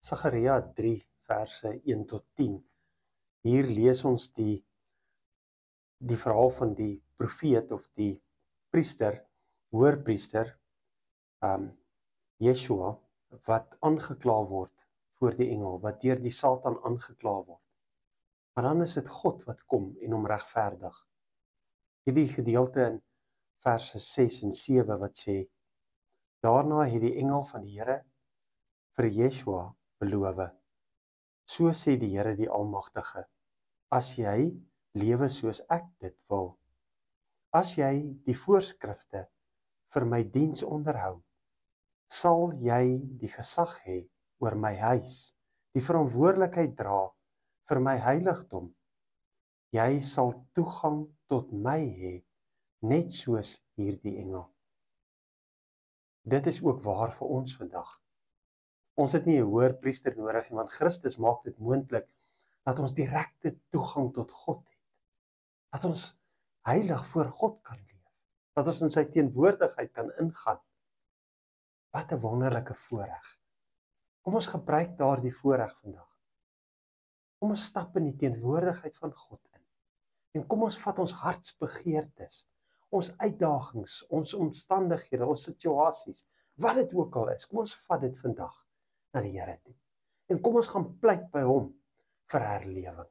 Sagaria 3 verse 1 tot 10. Hier lees ons die verhaal van die profeet of die priester, hoërpriester, Yeshua, wat aangekla word voor die engel, wat deur die Satan aangekla word. Maar dan is dit God wat kom en hom regverdig. Hierdie gedeelte in verse 6 en 7 wat sê, daarna het die engel van die Here vir Yeshua beloof. So sê die Here die Almagtige, as jy lewe soos ek dit wil, as jy die voorskrifte vir my diens onderhou, sal jy die gesag hê oor my huis, die verantwoordelikheid dra vir my heiligdom. Jy sal toegang tot my hê, net soos hierdie engel. Dit is ook waar vir ons vandag. Ons het nie 'n hoërpriester nodig nie, want Christus maak dit moontlik dat ons direkte toegang tot God het. Dat ons heilig voor God kan leef. Dat ons in sy teenwoordigheid kan ingaan. Wat 'n wonderlike voorreg. Kom ons gebruik daardie voorreg vandag. Kom ons stap in die teenwoordigheid van God in. En kom ons vat ons hartsbegeertes, ons uitdagings, ons omstandighede, ons situasies, wat dit ook al is, kom ons vat dit vandag na die Here toe. En kom ons gaan pleit by hom vir herlewing.